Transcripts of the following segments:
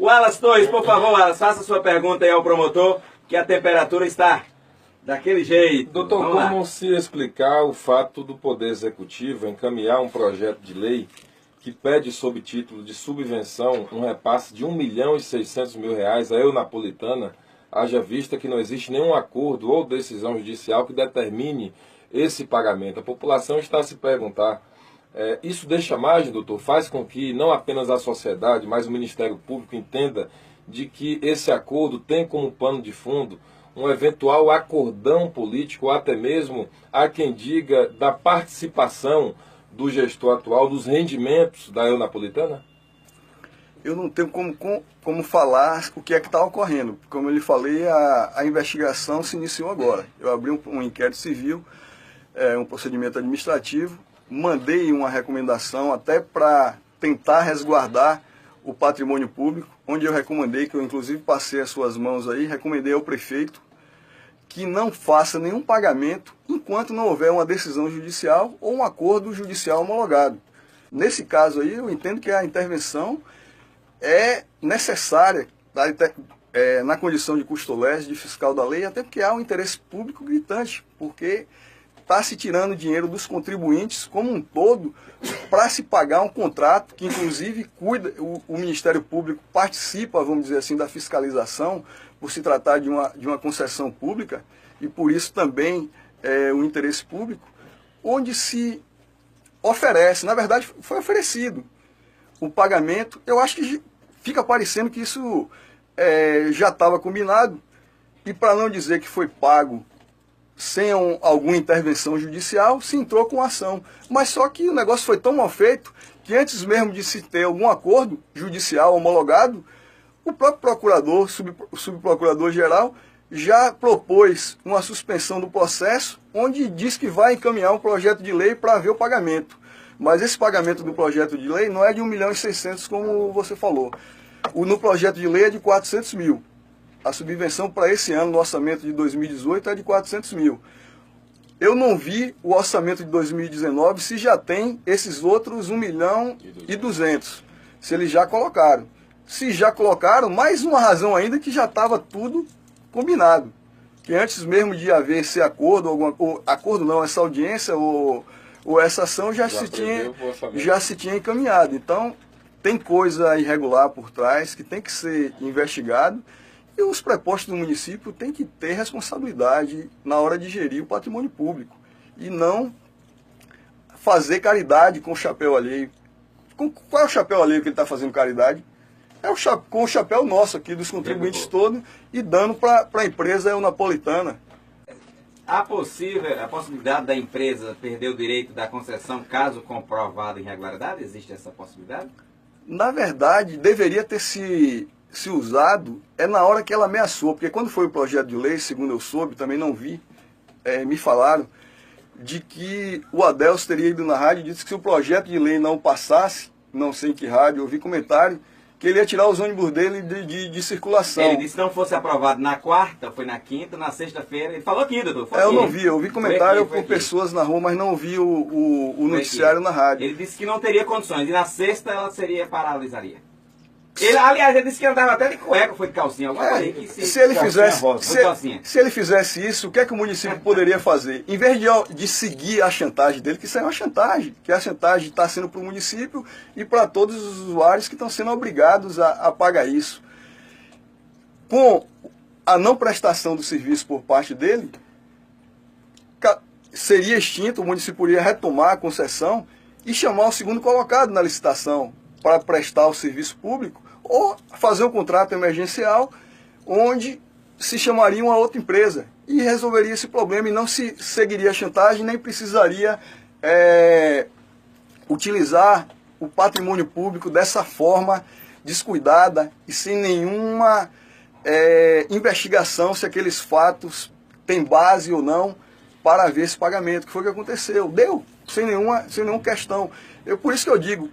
Wallace Torres, por favor, Wallace, faça sua pergunta aí ao promotor, que a temperatura está daquele jeito. Doutor, como se explicar o fato do Poder Executivo encaminhar um projeto de lei que pede, sob título de subvenção, um repasse de R$1.600.000 à Eunapolitana, haja vista que não existe nenhum acordo ou decisão judicial que determine esse pagamento? A população está a se perguntar, isso deixa margem, doutor? Faz com que não apenas a sociedade, mas o Ministério Público entenda de que esse acordo tem como pano de fundo um eventual acordão político, ou até mesmo, há quem diga, da participação do gestor atual nos rendimentos da Eunapolitana? Eu não tenho como falar o que é que está ocorrendo. Como eu lhe falei, a investigação se iniciou agora. Eu abri um inquérito civil, um procedimento administrativo, mandei uma recomendação até para tentar resguardar o patrimônio público, onde eu recomendei, que eu inclusive passei as suas mãos aí, recomendei ao prefeito que não faça nenhum pagamento enquanto não houver uma decisão judicial ou um acordo judicial homologado. Nesse caso aí, eu entendo que a intervenção é necessária na condição de custolés, de fiscal da lei, até porque há um interesse público gritante, porque está se tirando dinheiro dos contribuintes como um todo para se pagar um contrato que, inclusive, o Ministério Público participa, vamos dizer assim, da fiscalização, por se tratar de uma concessão pública, e por isso também o interesse público, onde se oferece, na verdade foi oferecido o pagamento. Eu acho que fica parecendo que isso já estava combinado, e para não dizer que foi pago sem alguma intervenção judicial, se entrou com ação. Mas só que o negócio foi tão mal feito que antes mesmo de se ter algum acordo judicial homologado, o próprio procurador, o subprocurador-geral, já propôs uma suspensão do processo, onde diz que vai encaminhar um projeto de lei para ver o pagamento. Mas esse pagamento do projeto de lei não é de 1.600.000, como você falou. No projeto de lei é de 400.000. A subvenção para esse ano, no orçamento de 2018, é de 400.000. Eu não vi o orçamento de 2019 se já tem esses outros 1.200.000, se eles já colocaram. Se já colocaram, mais uma razão ainda que já estava tudo combinado. Que antes mesmo de haver esse acordo, essa audiência ou essa ação já se tinha encaminhado. Então, tem coisa irregular por trás que tem que ser investigado. E os prepostos do município têm que ter responsabilidade na hora de gerir o patrimônio público. E não fazer caridade com o chapéu alheio. Qual é o chapéu alheio que ele está fazendo caridade? Com o chapéu nosso aqui, dos contribuintes todos, e dando para a empresa Eunapolitana. A possibilidade da empresa perder o direito da concessão caso comprovada irregularidade? Existe essa possibilidade? Na verdade, deveria ter se usado na hora que ela ameaçou, porque quando foi o projeto de lei, segundo eu soube, também não vi, me falaram, de que o Adelso teria ido na rádio e disse que se o projeto de lei não passasse, não sei em que rádio, eu vi comentário, que ele ia tirar os ônibus dele de circulação. Ele disse que não fosse aprovado na quarta, foi na quinta, na sexta-feira. Ele falou aqui, doutor. Eu não vi, eu vi comentário por pessoas na rua, mas não vi o noticiário na rádio. Ele disse que não teria condições, e na sexta ela paralisaria. Aliás, ele disse que andava até de cueca, foi de calcinha. Se ele fizesse isso, o que é que o município poderia fazer? Em vez de seguir a chantagem dele, que isso é uma chantagem, que a chantagem está sendo para o município e para todos os usuários que estão sendo obrigados a pagar isso. Com a não prestação do serviço por parte dele, seria extinto, o município iria retomar a concessão e chamar o segundo colocado na licitação para prestar o serviço público, ou fazer um contrato emergencial onde se chamaria uma outra empresa e resolveria esse problema, e não se seguiria a chantagem, nem precisaria utilizar o patrimônio público dessa forma descuidada e sem nenhuma investigação se aqueles fatos têm base ou não para haver esse pagamento, que foi o que aconteceu. Deu, sem nenhuma questão. Por isso que eu digo,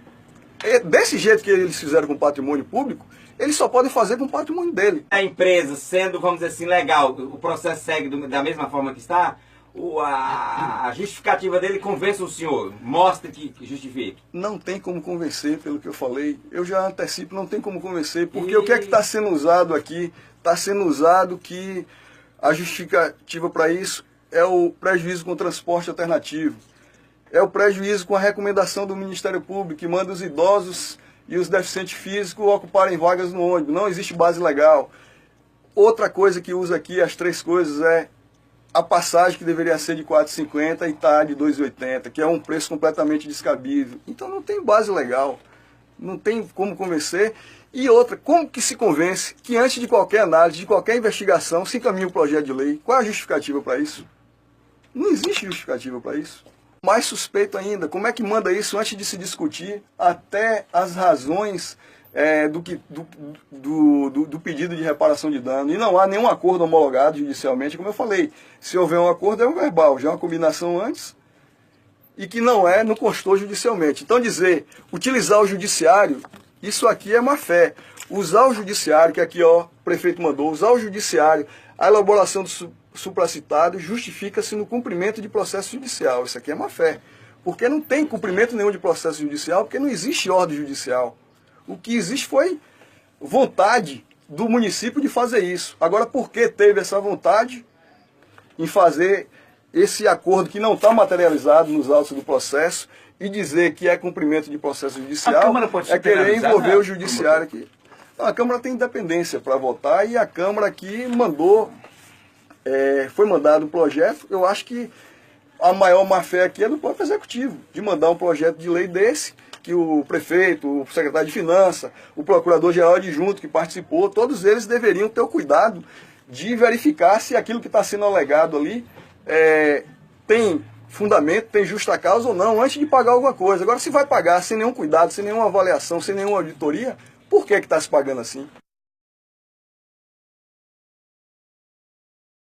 desse jeito que eles fizeram com o patrimônio público, eles só podem fazer com o patrimônio dele. A empresa sendo, vamos dizer assim, legal, o processo segue da mesma forma que está, a justificativa dele convence o senhor? Mostre que justifique. Não tem como convencer, pelo que eu falei. Eu já antecipo, não tem como convencer, porque o que é que está sendo usado aqui? Está sendo usado que a justificativa para isso é o prejuízo com transporte alternativo. É o prejuízo com a recomendação do Ministério Público, que manda os idosos e os deficientes físicos ocuparem vagas no ônibus. Não existe base legal. Outra coisa que usa aqui, as três coisas, é a passagem que deveria ser de R$ 4,50 e está de R$ 2,80, que é um preço completamente descabível. Então não tem base legal, não tem como convencer. E outra, como que se convence que antes de qualquer análise, de qualquer investigação, se encaminha um projeto de lei? Qual é a justificativa para isso? Não existe justificativa para isso. Mais suspeito ainda, como é que manda isso antes de se discutir até as razões do pedido de reparação de dano? E não há nenhum acordo homologado judicialmente, como eu falei. Se houver um acordo, é um verbal, já é uma combinação antes, e que não constou judicialmente. Então utilizar o judiciário, isso aqui é má fé. Usar o judiciário, que aqui o prefeito mandou, usar o judiciário, a elaboração do supracitado justifica-se no cumprimento de processo judicial. Isso aqui é má fé. Porque não tem cumprimento nenhum de processo judicial, porque não existe ordem judicial. O que existe foi vontade do município de fazer isso. Agora, por que teve essa vontade em fazer esse acordo que não está materializado nos autos do processo e dizer que é cumprimento de processo judicial, é querer envolver o judiciário aqui? Não, a Câmara tem independência para votar e a Câmara aqui foi mandado um projeto. Eu acho que a maior má-fé aqui é do próprio Executivo, de mandar um projeto de lei desse, que o prefeito, o secretário de Finanças, o procurador-geral adjunto que participou, todos eles deveriam ter o cuidado de verificar se aquilo que está sendo alegado ali tem fundamento, tem justa causa ou não, antes de pagar alguma coisa. Agora, se vai pagar sem nenhum cuidado, sem nenhuma avaliação, sem nenhuma auditoria, por que está se pagando assim?